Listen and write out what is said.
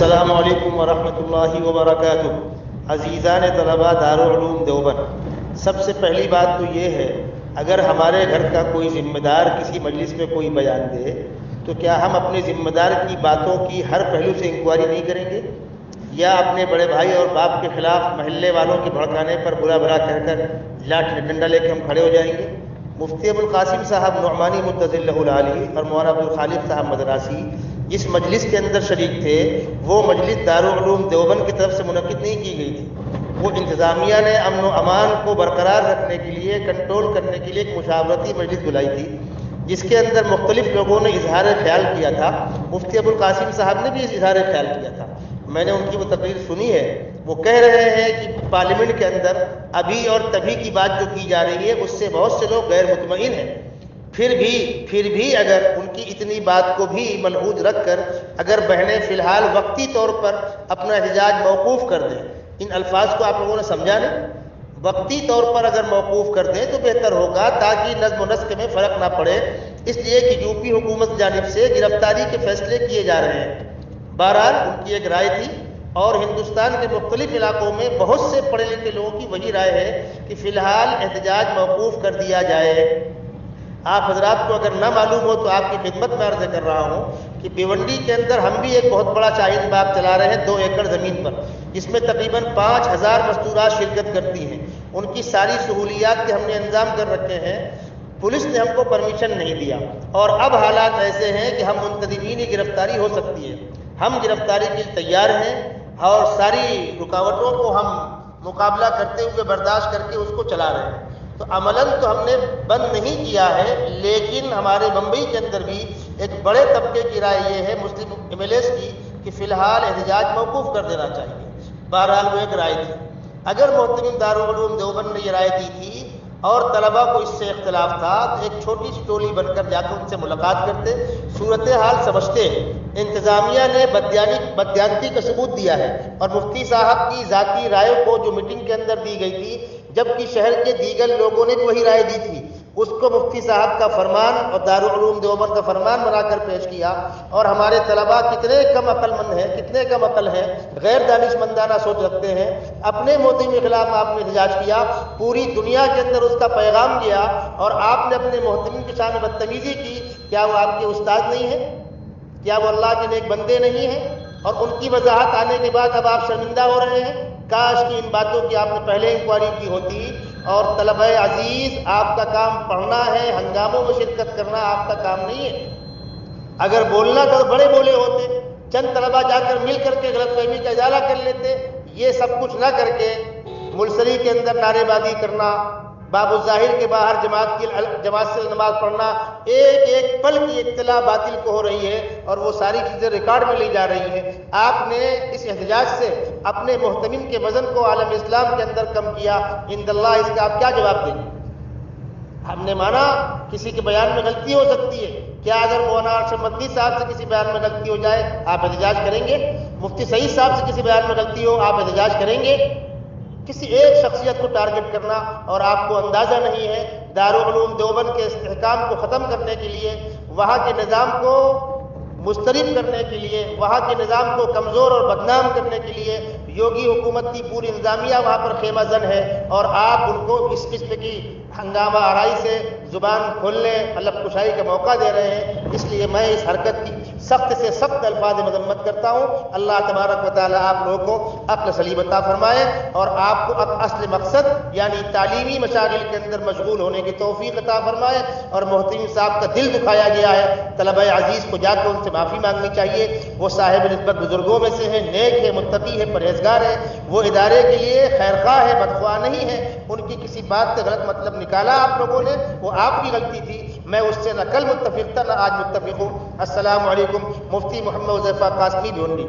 السلام علیکم ورحمۃ اللہ وبرکاتہ۔ عزیزان طلباء دارالعلوم دیوبند، سب سے پہلی بات تو یہ ہے، اگر ہمارے گھر کا کوئی ذمہ دار کسی مجلس میں کوئی بیان دے تو کیا ہم اپنے ذمہ دار کی باتوں کی ہر پہلو سے انکوائری نہیں کریں گے، یا اپنے بڑے بھائی اور باپ کے خلاف محلے والوں کے بھڑکانے پر برا بھلا کہہ کر لاٹھی ڈنڈا لے کے ہم کھڑے ہو جائیں گے؟ مفتی ابوالقاسم صاحب نعمانی متظل العالی اور مولانا عبدالخالق صاحب مدراسی اس مجلس کے اندر شریک تھے۔ وہ مجلس دارالعلوم دیوبند کی طرف سے منعقد نہیں کی گئی تھی، وہ انتظامیہ نے امن و امان کو برقرار رکھنے کے لیے، کنٹرول کرنے کے لیے ایک مشاورتی مجلس بلائی تھی، جس کے اندر مختلف لوگوں نے اظہار خیال کیا تھا۔ مفتی ابوالقاسم صاحب نے بھی اظہار خیال کیا تھا، میں نے ان کی وہ تقریر سنی ہے۔ وہ کہہ رہے ہیں کہ پارلیمنٹ کے اندر ابھی اور تبھی کی بات جو کی جا رہی ہے اس سے بہت سے لوگ غیر مطمئن ہیں، پھر بھی اگر ان کی اتنی بات کو بھی ملحوظ رکھ کر اگر بہنیں فی الحال وقتی طور پر اپنا احتجاج موقوف کر دیں، ان الفاظ کو آپ لوگوں نے سمجھا نہیں، وقتی طور پر اگر موقوف کر دیں تو بہتر ہوگا تاکہ نظم و نسق میں فرق نہ پڑے، اس لیے کہ یوپی حکومت کی جانب سے گرفتاری کے فیصلے کیے جا رہے ہیں۔ بہرحال ان کی ایک رائے تھی، اور ہندوستان کے مختلف علاقوں میں بہت سے پڑھے لکھے لوگوں کی وہی رائے ہے کہ فی الحال احتجاج موقوف کر دیا جائے۔ آپ حضرات کو اگر نہ معلوم ہو تو آپ کی خدمت میں عرض کر رہا ہوں کہ بھیونڈی کے اندر ہم بھی ایک بہت بڑا شاہین باغ چلا رہے ہیں 2 ایکڑ زمین پر، جس میں تقریباً 5000 مستورات شرکت کرتی ہیں۔ ان کی ساری سہولیات کے ہم نے انتظام کر رکھے ہیں، پولیس نے ہم کو پرمیشن نہیں دیا، اور اب حالات ایسے ہیں کہ ہم منتظمین کی گرفتاری ہو سکتی ہے۔ ہم گرفتاری کے لیے تیار ہیں اور ساری رکاوٹوں کو ہم مقابلہ کرتے ہوئے برداشت کر کے اس کو چلا رہے ہیں۔ تو عملاً تو ہم نے بند نہیں کیا ہے، لیکن ہمارے بمبئی کے اندر بھی ایک بڑے طبقے کی رائے یہ ہے، مسلم ایم ایل ایز کی، کہ فی الحال احتجاج موقوف کر دینا چاہیے۔ بہرحال وہ ایک رائے تھی۔ اگر محترم دارالعلوم دیوبند نے یہ رائے دی تھی اور طلباء کو اس سے اختلاف تھا تو ایک چھوٹی سی ٹولی بن کر جا کر ان سے ملاقات کرتے، صورتحال سمجھتے۔ انتظامیہ نے بدیانتی کا ثبوت دیا ہے، اور مفتی صاحب کی ذاتی رائے کو جو میٹنگ کے اندر دی گئی تھی، جبکہ شہر کے دیگر لوگوں نے بھی وہی رائے دی تھی، اس کو مفتی صاحب کا فرمان اور دارالعلوم دیوبند کا فرمان بنا کر پیش کیا۔ اور ہمارے طلباء کتنے کم عقل مند ہیں، کتنے کم عقل ہیں، غیر دانشمندانہ سوچ رکھتے ہیں۔ اپنے موتی کے خلاف آپ نے احتجاج کیا، پوری دنیا کے اندر اس کا پیغام گیا، اور آپ نے اپنے محترم کے سامنے بدتمیزی کی۔ کیا وہ آپ کے استاد نہیں ہیں؟ کیا وہ اللہ کے نیک بندے نہیں ہیں؟ اور ان کی وضاحت آنے کے بعد اب آپ شرمندہ ہو رہے ہیں؟ کاش کہ ان باتوں کی آپ نے پہلے انکوائری کی ہوتی۔ اور طلبہ عزیز، آپ کا کام پڑھنا ہے، ہنگاموں میں شرکت کرنا آپ کا کام نہیں ہے۔ اگر بولنا تھا تو بڑے بولے ہوتے، چند طلبہ جا کر مل کر کے غلط فہمی کا ازالہ کر لیتے۔ یہ سب کچھ نہ کر کے ملسری کے اندر نعرے بازی کرنا، باب الظاہر کے باہر جماعت سے نماز پڑھنا، ایک ایک پل کی اطلاع باطل کو ہو رہی ہے، اور وہ ساری چیزیں ریکارڈ میں لی جا رہی ہیں۔ آپ نے اس احتجاج سے اپنے محتمین کے وزن کو عالم اسلام کے اندر کم کیا، عند اللہ اس کا آپ کیا جواب دیں گے؟ ہم نے مانا کسی کے بیان میں غلطی ہو سکتی ہے، کیا اگر مولانا ارشد مدنی صاحب سے کسی بیان میں غلطی ہو جائے آپ احتجاج کریں گے؟ مفتی سعید صاحب سے کسی بیان میں غلطی ہو آپ احتجاج کریں گے؟ کسی ایک شخصیت کو ٹارگٹ کرنا، اور آپ کو اندازہ نہیں ہے دارالعلوم دیوبند کے استحکام کو ختم کرنے کے لیے، وہاں کے نظام کو مسترد کرنے کے لیے، وہاں کے نظام کو کمزور اور بدنام کرنے کے لیے یوگی حکومت کی پوری انتظامیہ وہاں پر خیمہ زن ہے، اور آپ ان کو اس قسم کی ہنگامہ آرائی سے زبان کھولنے، علب کشائی کا موقع دے رہے ہیں۔ اس لیے میں اس حرکت کی سخت سے سخت الفاظ مذمت کرتا ہوں۔ اللہ تبارک و تعالیٰ آپ لوگوں کو عقل سلیم عطا فرمائے، اور آپ کو اصل مقصد یعنی تعلیمی مشاغل کے اندر مشغول ہونے کی توفیق عطا فرمائے۔ اور محترم صاحب کا دل دکھایا گیا ہے، طلبہ عزیز کو جا کر ان سے معافی مانگنی چاہیے۔ وہ صاحب نسبت بزرگوں میں سے ہیں، نیک ہے، متقی ہے، پرہیزگار ہے، وہ ادارے کے لیے خیرخواہ ہے، بدخواہ نہیں ہے۔ ان کی کسی بات سے غلط مطلب نکالا آپ لوگوں نے، وہ آپ کی غلطی تھی، میں اس سے نہ کل متفق تھا نہ آج متفق ہوں۔ السلام علیکم۔ مفتی محمد حذیفہ قاسمی بھیونڈی۔